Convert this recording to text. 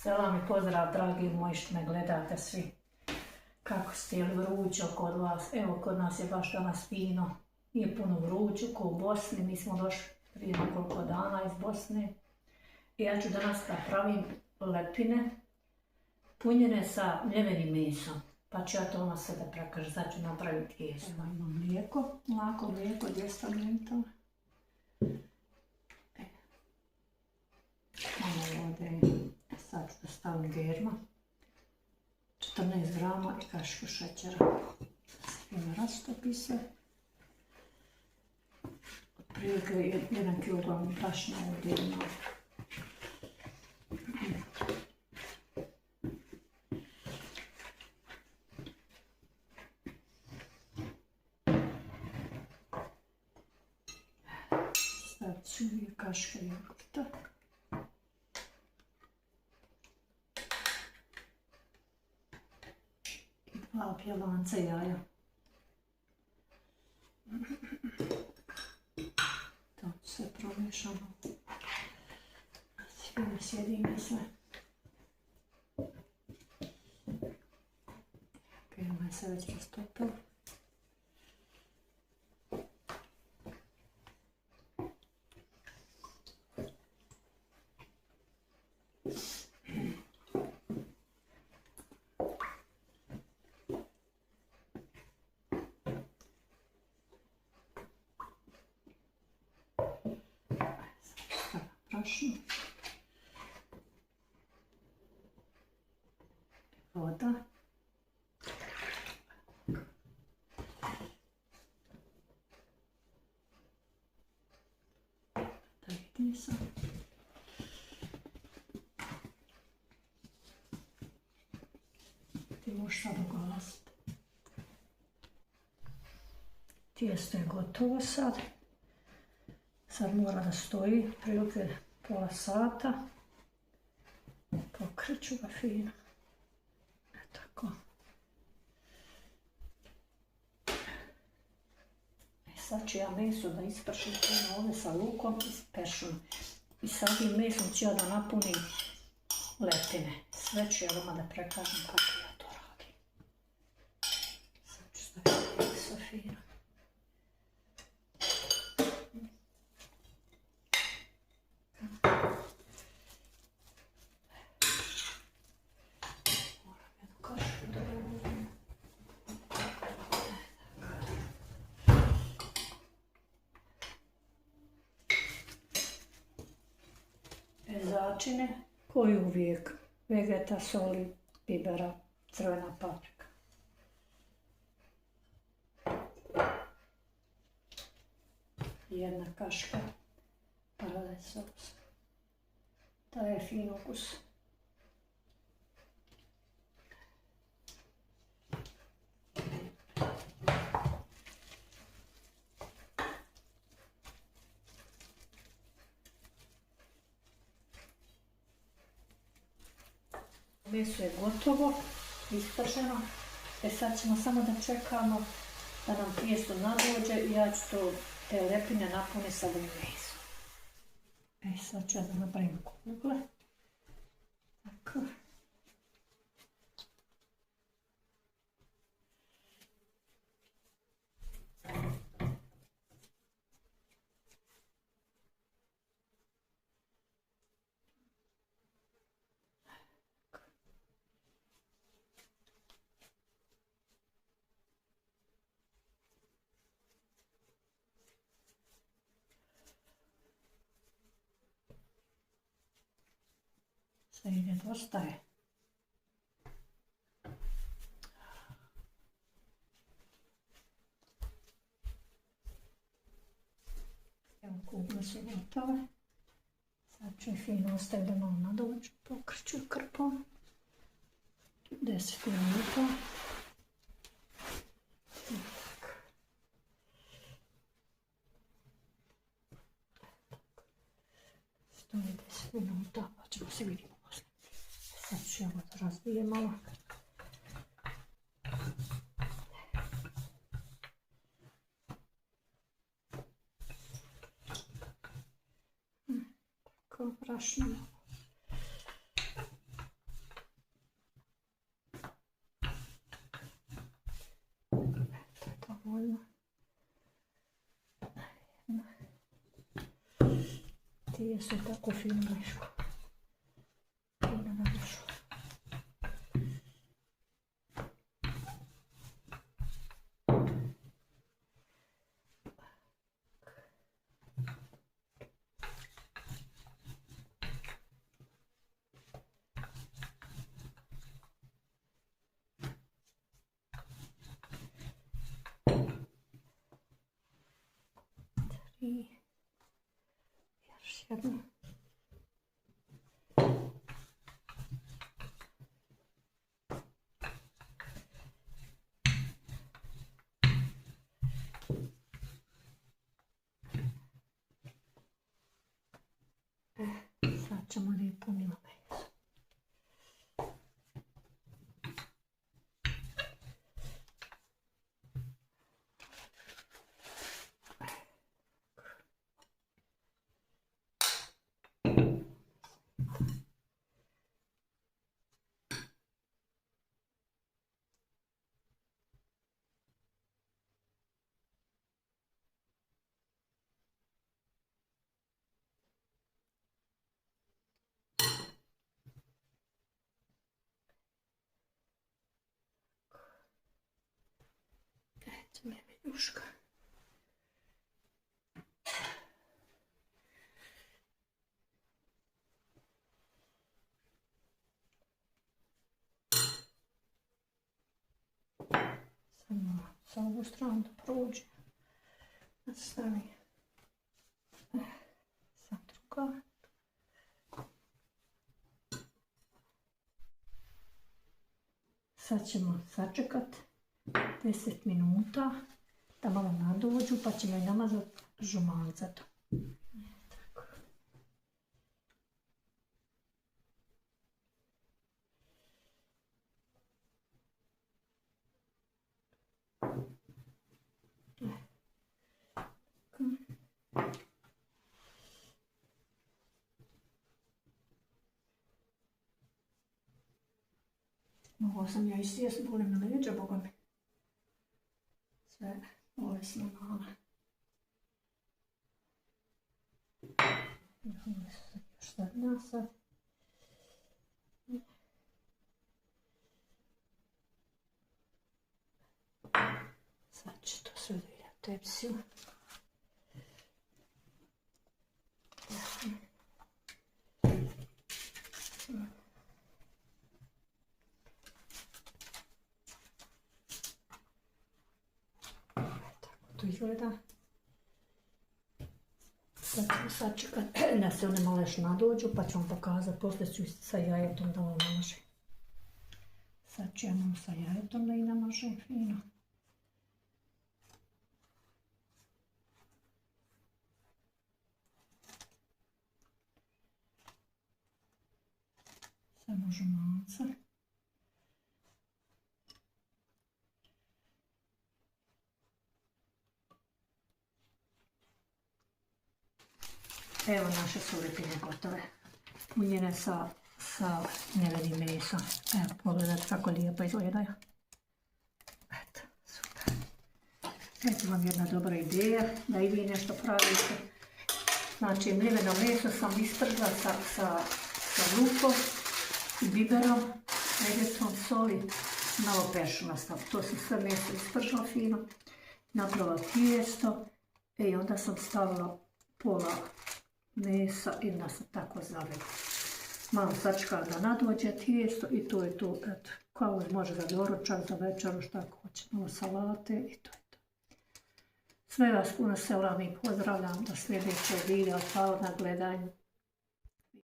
Selam i pozdrav, dragi moji što me gledate svi. Kako ste, li vruće kod vas? Evo, kod nas je baš danas fino. Nije puno vruće, ko u Bosni. Mi smo došli prije nekoliko dana iz Bosne. I ja ću danas da pravim lepine punjene sa mljevenim mesom. Pa ću ja to ono sve da prekažem. Sad ću napraviti tijesto. Evo, imam mlijeko, mlako mlijeko, 200 ml. Malo vode. Sad ću da stavim germa, 14 grama i kašku šećera. Fino rastopi se. Otprilike 1 kg brašna ovdje ima. Stavit ću 2 kaške jogurta. Dva pjelanca jaja. To sve promiješamo. Fino sjedime sve. Germa je se već rastopila. Brašno, voda, da vidim sad. Ti možeš sad oglasiti. Tijesto je gotovo sad. Sad mora da stoji prilike pola sata. Pokreću ga fino. Tako. Sad ću ja meso da ispršim fino ovdje sa lukom i peršunom. I sad ovim mesom ću ja da napunim lepine. Sve ću ja vama da prekažem kako ja to radim. Sad ću staviti meso fino. Začine koji uvijek vegeta, soli, bibera, crvena paprika. Jedna kaška paradajz sos. Daje fin ukus. Meso je gotovo, isprženo. Sad ćemo samo da čekamo da nam tijesto nadođe i ja ću to te lepine napuniti sa ovim mesom. Sad ću ja da napravim kugle. Tako. Sve i nedostaje. Evo, kugle su gotove. Sad ću ih fino ostaviti da malo nadođu. Pokreću krpom. 10 minuta. Stoji 10 minuta pa ćemo se vidjeti. Sad ću ovo da razbijem malo. Tako, brašno. dovoljno. Tijesto je tako fino meško. Fino nadošlo. I još jedno. Sad ćemo da je punimo meso. Eto me menjuška. Samo sa ovu stranu da prođe. Da stavi. Sa druga. Sad ćemo sačekati 10 minuta da malo nadođu pa ćemo i namazati žumancatom. Mogla sam ja i sjest, bolim na leđa, boga mi. Sve bolesno malo. Još zadnja sad. Sad će to sve da ide u tepsiju. To izgleda. Sad ćemo sačekati da se one malo još nadođu pa ću vam pokazati. Poslije ću sa jajetom da ovo namažem. Sad ću ja malo sa jajetom da i namažem fino. Samo žumanca. Evo naše suretine gotove. Punjene sa mjevenim mesom. Evo, pogledajte kako lijepo izgledaju. Eto, super. Eto vam jedna dobra ideja da i vi nešto pravite. Znači, mljeveno meso sam ispržila sa lukom i biberom, eglecom, soli, malo peršuna stavila. To sam sve meso ispržila fino. Napravila tijesto i onda sam stavila pola mesa i da sam tako zavila. Malo sačekala da nadođe tijesto i to je to. Eto, kao može za doručak, za večeru, šta hoće. Malo salate i to je to. Sve vas puno selam i pozdravljam do sljedećeg videa. Hvala na gledanju.